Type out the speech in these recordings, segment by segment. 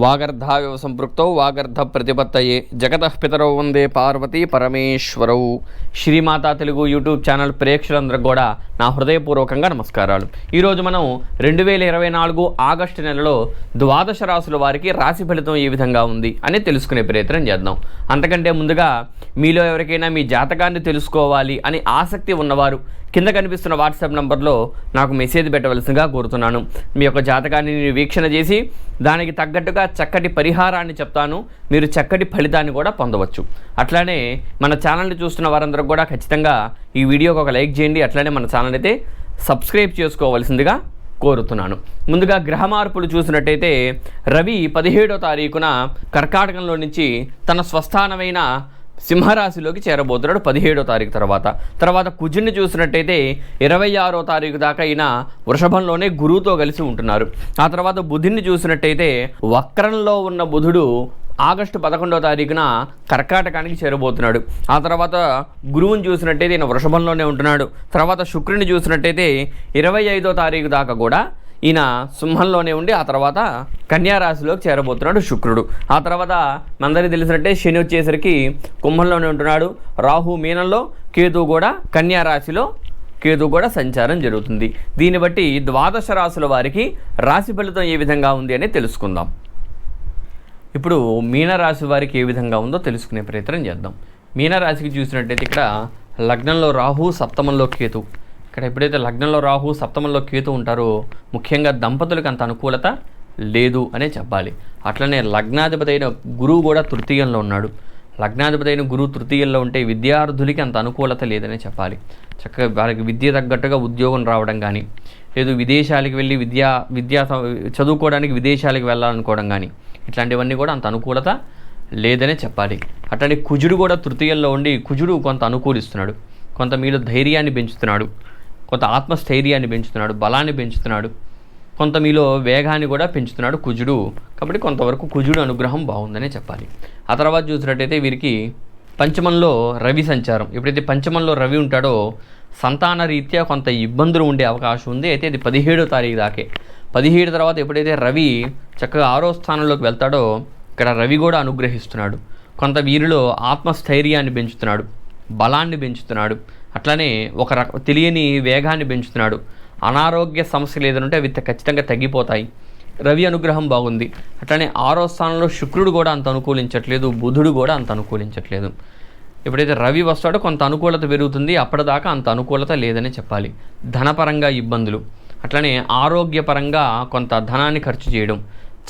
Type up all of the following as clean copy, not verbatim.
వాగర్ధావివ సంపృక్తౌ వాగర్ధ ప్రతిపత్తయే జగతః పితరౌ వందే Parvati పరమేశ్వరౌ. Shri Mata Telugu YouTube channel ప్రేక్షకులందరికీ కూడా నా హృదయపూర్వకంగా నమస్కారాలు. ఈరోజు మనం 2024 ఆగస్టు నెలలో ద్వాదశ రాశుల వారికి రాశి ఫలితం ఏ విధంగా ఉంది అని తెలుసుకునే ప్రయత్నం చేద్దాం. అంతకంటే ముందుగా మీలో ఎవరికైనా మీ జాతకాన్ని తెలుసుకోవాలి అని ఆసక్తి ఉన్నవారు కింద కనిపిస్తున్న వాట్సాప్ నంబర్లో నాకు మెసేజ్ పెట్టవలసిందిగా కోరుతున్నాను. మీ యొక్క జాతకాన్ని వీక్షణ చేసి దానికి తగ్గట్టుగా చక్కటి పరిహారాన్ని చెప్తాను. మీరు చక్కటి ఫలితాన్ని కూడా పొందవచ్చు. అట్లానే మన ఛానల్ని చూస్తున్న వారందరూ కూడా ఖచ్చితంగా ఈ వీడియోకి ఒక లైక్ చేయండి. అట్లానే మన ఛానల్ అయితే సబ్స్క్రైబ్ చేసుకోవాల్సిందిగా కోరుతున్నాను. ముందుగా గ్రహ మార్పులు చూసినట్టయితే రవి 17వ తారీఖున కర్కాటకంలో నుంచి తన స్వస్థానమైన సింహరాశిలోకి చేరబోతున్నాడు 17వ తారీఖు తర్వాత కుజుని చూసినట్టయితే 26వ తారీఖు దాకా ఈయన వృషభంలోనే గురువుతో కలిసి ఉంటున్నారు. ఆ తర్వాత బుధుడిని చూసినట్టయితే వక్రంలో ఉన్న బుధుడు ఆగస్టు 11వ తారీఖున కర్కాటకానికి చేరబోతున్నాడు. ఆ తర్వాత గురువుని చూసినట్టయితే ఈయన వృషభంలోనే ఉంటున్నాడు. తర్వాత శుక్రుని చూసినట్టయితే 25వ తారీఖు దాకా కూడా ఈయన సింహంలోనే ఉండి ఆ తర్వాత కన్యారాశిలోకి చేరబోతున్నాడు శుక్రుడు. ఆ తర్వాత మనందరికీ తెలిసినట్టే శని వచ్చేసరికి కుంభంలోనే ఉంటున్నాడు. రాహు మీనంలో, కేతు కూడా కన్యారాశిలో కేతు కూడా సంచారం జరుగుతుంది. దీన్ని బట్టి ద్వాదశ రాశుల వారికి రాశి ఫలితం ఏ విధంగా ఉంది అని తెలుసుకుందాం. ఇప్పుడు మీనరాశి వారికి ఏ విధంగా ఉందో తెలుసుకునే ప్రయత్నం చేద్దాం. మీనరాశికి చూసినట్టయితే ఇక్కడ లగ్నంలో రాహు, సప్తమంలో కేతు. ఇక్కడ ఎప్పుడైతే లగ్నంలో రాహు, సప్తమంలో కేతు ఉంటారో ముఖ్యంగా దంపతులకు అంత అనుకూలత లేదు అనే చెప్పాలి. అట్లనే లగ్నాధిపతి అయిన గురువు కూడా తృతీయంలో ఉన్నాడు. లగ్నాధిపతి అయిన గురువు తృతీయంలో ఉంటే విద్యార్థులకి అంత అనుకూలత లేదనే చెప్పాలి. చక్కగా వారికి విద్య తగ్గట్టుగా ఉద్యోగం రావడం కానీ, లేదు విదేశాలకు వెళ్ళి విద్యా చదువుకోవడానికి విదేశాలకు వెళ్ళాలనుకోవడం కానీ ఇట్లాంటివన్నీ కూడా అంత అనుకూలత లేదనే చెప్పాలి. అట్లాంటి కుజుడు కూడా తృతీయంలో ఉండి కుజుడు కొంత అనుకూలిస్తున్నాడు. కొంత మీలో ధైర్యాన్ని పెంచుతున్నాడు, కొంత ఆత్మస్థైర్యాన్ని పెంచుతున్నాడు, బలాన్ని పెంచుతున్నాడు, కొంత మీలో వేగాన్ని కూడా పెంచుతున్నాడు కుజుడు. కాబట్టి కొంతవరకు కుజుడు అనుగ్రహం బాగుందనే చెప్పాలి. ఆ తర్వాత చూసినట్టయితే వీరికి పంచమంలో రవి సంచారం. ఎప్పుడైతే పంచమంలో రవి ఉంటాడో సంతాన రీత్యా కొంత ఇబ్బందులు ఉండే అవకాశం ఉంది. అయితే అది 17వ తారీఖు దాకే. 17 తర్వాత ఎప్పుడైతే రవి చక్కగా 6వ స్థానంలోకి వెళ్తాడో ఇక్కడ రవి కూడా అనుగ్రహిస్తున్నాడు. కొంత వీరిలో ఆత్మస్థైర్యాన్ని పెంచుతున్నాడు, బలాన్ని పెంచుతున్నాడు. అట్లనే ఒక తెలియని వేగాన్ని పెంచుతున్నాడు. అనారోగ్య సమస్యలు ఏదైనా అవి ఖచ్చితంగా తగ్గిపోతాయి. రవి అనుగ్రహం బాగుంది. అట్లనే 6వ స్థానంలో శుక్రుడు కూడా అంత అనుకూలించట్లేదు, బుధుడు కూడా అంత అనుకూలించట్లేదు. ఎప్పుడైతే రవి వస్తాడో కొంత అనుకూలత పెరుగుతుంది. అప్పటిదాకా అంత అనుకూలత లేదని చెప్పాలి. ధనపరంగా ఇబ్బందులు, అట్లనే ఆరోగ్యపరంగా కొంత ధనాన్ని ఖర్చు చేయడం,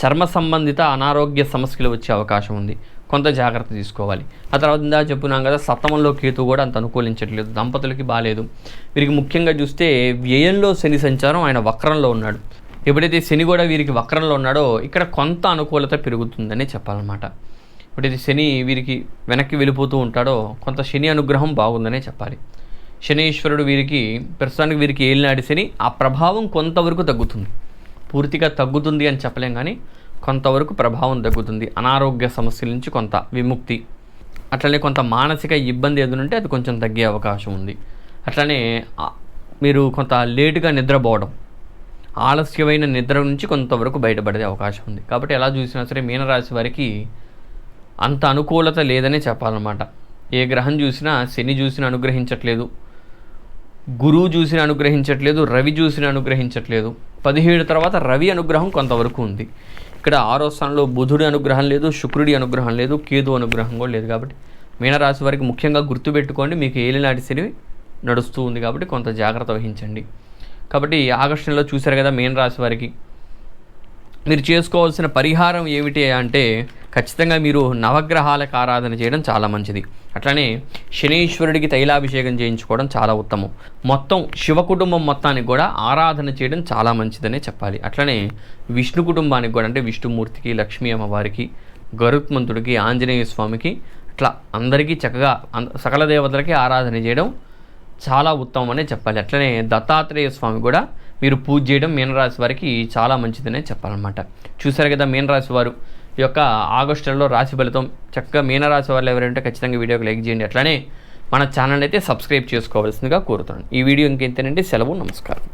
చర్మ సంబంధిత అనారోగ్య సమస్యలు వచ్చే అవకాశం ఉంది. కొంత జాగ్రత్త తీసుకోవాలి. ఆ తర్వాత ఇందా చెప్పున్నాం కదా, సప్తమంలో కేతు కూడా అంత అనుకూలించట్లేదు, దంపతులకి బాగాలేదు. వీరికి ముఖ్యంగా చూస్తే వ్యయంలో శని సంచారం, ఆయన వక్రంలో ఉన్నాడు. ఎప్పుడైతే శని కూడా వీరికి వక్రంలో ఉన్నాడో ఇక్కడ కొంత అనుకూలత పెరుగుతుందని చెప్పాలన్నమాట. ఎప్పుడైతే శని వీరికి వెనక్కి వెళ్ళిపోతూ ఉంటాడో కొంత శని అనుగ్రహం బాగుందనే చెప్పాలి. శనీశ్వరుడు వీరికి ప్రస్తుతానికి వీరికి ఏలినాడి శని, ఆ ప్రభావం కొంతవరకు తగ్గుతుంది. పూర్తిగా తగ్గుతుంది అని చెప్పలేం కానీ కొంతవరకు ప్రభావం తగ్గుతుంది. అనారోగ్య సమస్యల నుంచి కొంత విముక్తి, అట్లనే కొంత మానసిక ఇబ్బంది ఏదైనా అది కొంచెం తగ్గే అవకాశం ఉంది. అట్లనే మీరు కొంత లేటుగా నిద్రపోవడం, ఆలస్యమైన నిద్ర నుంచి కొంతవరకు బయటపడే అవకాశం ఉంది. కాబట్టి ఎలా చూసినా సరే మీనరాశి వారికి అంత అనుకూలత లేదనే చెప్పాలన్నమాట. ఏ గ్రహం చూసినా శని చూసినా అనుగ్రహించట్లేదు, గురువు చూసినా అనుగ్రహించట్లేదు, రవి చూసినా అనుగ్రహించట్లేదు. 17 తర్వాత రవి అనుగ్రహం కొంతవరకు ఉంది. ఇక్కడ 6వ స్థానంలో బుధుడి అనుగ్రహం లేదు, శుక్రుడి అనుగ్రహం లేదు, కేతు అనుగ్రహం కూడా లేదు. కాబట్టి మీనరాశి వారికి ముఖ్యంగా గుర్తుపెట్టుకోండి, మీకు ఏలినాటి శని నడుస్తూ ఉంది కాబట్టి కొంత జాగ్రత్త వహించండి. కాబట్టి ఆగస్టు నెలలో చూశారు కదా, మీనరాశి వారికి మీరు చేసుకోవాల్సిన పరిహారం ఏమిటి అంటే ఖచ్చితంగా మీరు నవగ్రహాలకు ఆరాధన చేయడం చాలా మంచిది. అట్లనే శనీశ్వరుడికి తైలాభిషేకం చేయించుకోవడం చాలా ఉత్తమం. మొత్తం శివ కుటుంబం మొత్తానికి కూడా ఆరాధన చేయడం చాలా మంచిదనే చెప్పాలి. అట్లనే విష్ణు కుటుంబానికి కూడా, అంటే విష్ణుమూర్తికి, లక్ష్మీ అమ్మవారికి, గరుత్మంతుడికి, ఆంజనేయ స్వామికి, అట్లా అందరికీ చక్కగా సకల దేవతలకి ఆరాధన చేయడం చాలా ఉత్తమం అనే చెప్పాలి. అట్లనే దత్తాత్రేయ స్వామి కూడా మీరు పూజ చేయడం మీనరాశి వారికి చాలా మంచిదనే చెప్పాలన్నమాట. చూసారు కదా మీనరాశి వారు ఈ యొక్క ఆగస్టులో రాశి ఫలితం. చక్కగా మీనరాశి వాళ్ళు ఎవరంటే ఖచ్చితంగా వీడియోకి లైక్ చేయండి. అట్లనే మన ఛానల్ అయితే సబ్స్క్రైబ్ చేసుకోవాల్సిందిగా కోరుతున్నాను. ఈ వీడియో ఇంకెంతేనండి, సెలవు, నమస్కారం.